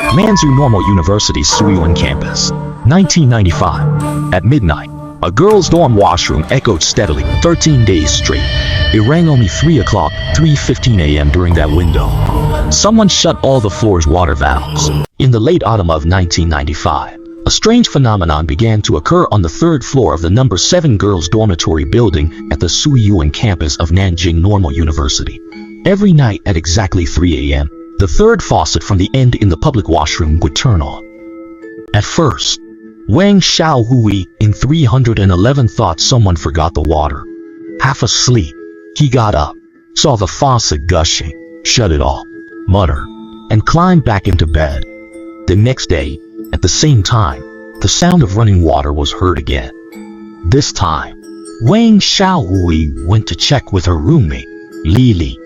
Nanjing Normal University's Suyuan campus, 1995. At midnight, a girls' dorm washroom echoed steadily 13 days straight. It rang only 3 o'clock, 3:15 a.m. during that window. Someone shut all the floor's water valves. In the late autumn of 1995, a strange phenomenon began to occur on the third floor of the number 7 girls' dormitory building at the Suyuan campus of Nanjing Normal University. Every night at exactly 3 a.m., the third faucet from the end in the public washroom would turn on. At first, Wang Xiaohui in 311 thought someone forgot the water. Half asleep, he got up, saw the faucet gushing, shut it off, muttered, and climbed back into bed. The next day, at the same time, the sound of running water was heard again. This time, Wang Xiaohui went to check with her roommate, Lili.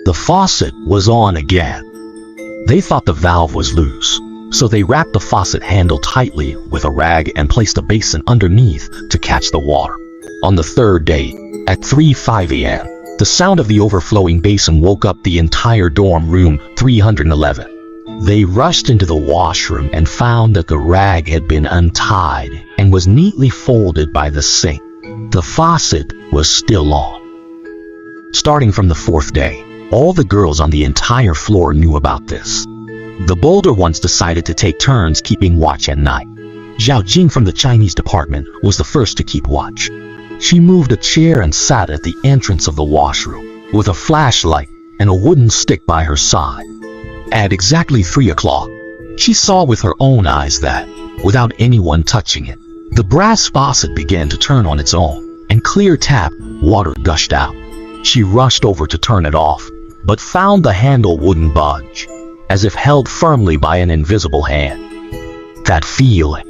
The faucet was on again. They thought the valve was loose, so they wrapped the faucet handle tightly with a rag and placed a basin underneath to catch the water. On the third day, at 3:05 a.m., the sound of the overflowing basin woke up the entire dorm room 311. They rushed into the washroom and found that the rag had been untied and was neatly folded by the sink. The faucet was still on. Starting from the fourth day, all the girls on the entire floor knew about this. The bolder ones decided to take turns keeping watch at night. Zhao Jing from the Chinese department was the first to keep watch. She moved a chair and sat at the entrance of the washroom, with a flashlight and a wooden stick by her side. At exactly 3 o'clock, she saw with her own eyes that, without anyone touching it, the brass faucet began to turn on its own, and clear tap water gushed out. She rushed over to turn it off, but found the handle wouldn't budge, as if held firmly by an invisible hand. That feeling.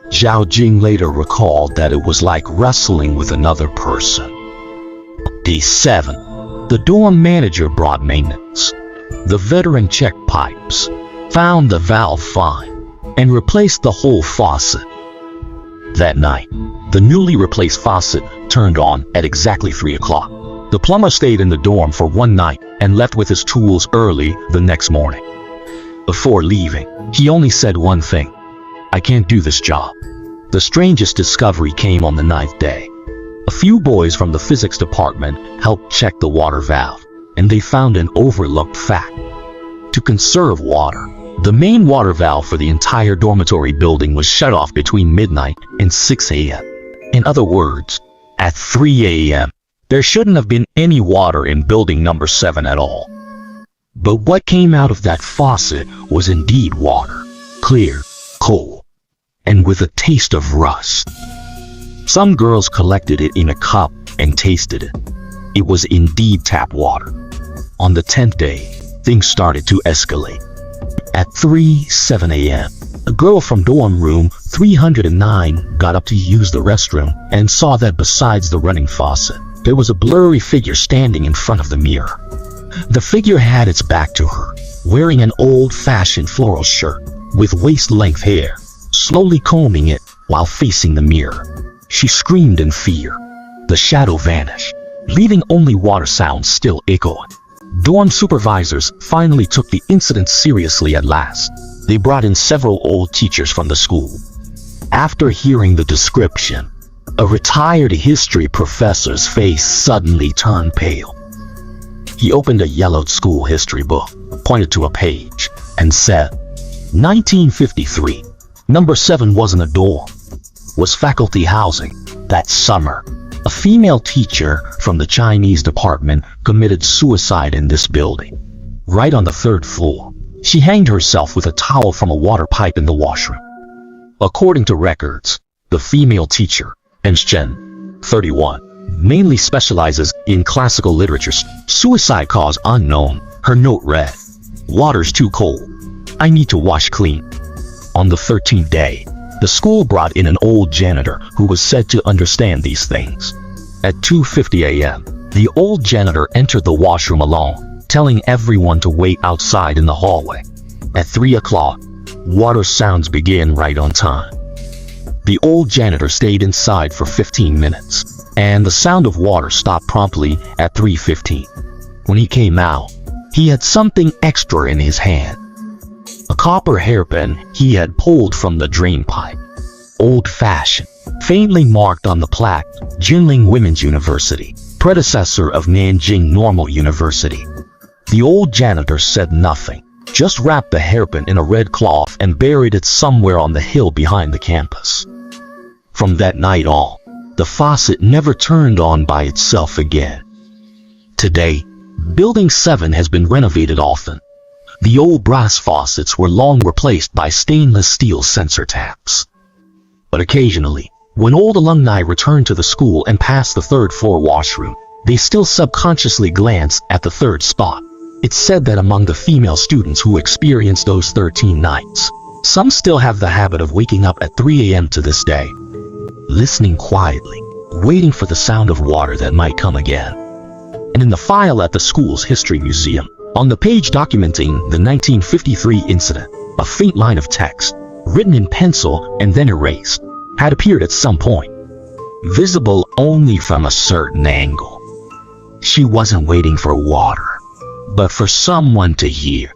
Zhao Jing later recalled that it was like wrestling with another person. Day 7. The dorm manager brought maintenance. The veteran checked pipes, found the valve fine, and replaced the whole faucet. That night, the newly replaced faucet turned on at exactly 3 o'clock. The plumber stayed in the dorm for one night and left with his tools early the next morning. Before leaving, he only said one thing: "I can't do this job." The strangest discovery came on the 9th day. A few boys from the physics department helped check the water valve, and they found an overlooked fact. To conserve water, the main water valve for the entire dormitory building was shut off between midnight and 6 a.m. In other words, at 3 a.m., there shouldn't have been any water in building number 7 at all. But what came out of that faucet was indeed water, clear, cold, and with a taste of rust. Some girls collected it in a cup and tasted it. It was indeed tap water. On the 10th day, things started to escalate. At 3:07 a.m., a girl from dorm room 309 got up to use the restroom and saw that besides the running faucet, there was a blurry figure standing in front of the mirror. The figure had its back to her, wearing an old-fashioned floral shirt with waist-length hair, slowly combing it while facing the mirror. She screamed in fear. The shadow vanished, leaving only water sounds still echoing. Dorm supervisors finally took the incident seriously at last. They brought in several old teachers from the school. After hearing the description, a retired history professor's face suddenly turned pale. He opened a yellowed school history book, pointed to a page, and said, 1953, number 7 wasn't a dorm, was faculty housing. That summer, a female teacher from the Chinese department committed suicide in this building. Right on the 3rd floor, she hanged herself with a towel from a water pipe in the washroom. According to records, the female teacher, Nanjing, 31, mainly specializes in classical literature. Suicide cause unknown. Her note read, "Water's too cold. I need to wash clean." On the 13th day, the school brought in an old janitor who was said to understand these things. At 2:50 a.m., the old janitor entered the washroom alone, telling everyone to wait outside in the hallway. At 3 o'clock, water sounds began right on time. The old janitor stayed inside for 15 minutes, and the sound of water stopped promptly at 3:15. When he came out, he had something extra in his hand. copper hairpin he had pulled from the drain pipe. Old-fashioned, faintly marked on the plaque, Jinling Women's University, predecessor of Nanjing Normal University. The old janitor said nothing, just wrapped the hairpin in a red cloth and buried it somewhere on the hill behind the campus. From that night on, the faucet never turned on by itself again. Today, Building 7 has been renovated often. The old brass faucets were long replaced by stainless steel sensor taps. But occasionally, when old alumni return to the school and pass the third-floor washroom, they still subconsciously glance at the third spot. It's said that among the female students who experienced those 13 nights, some still have the habit of waking up at 3 a.m. to this day, listening quietly, waiting for the sound of water that might come again. And in the file at the school's history museum, on the page documenting the 1953 incident, a faint line of text, written in pencil and then erased, had appeared at some point, visible only from a certain angle. She wasn't waiting for water, but for someone to hear.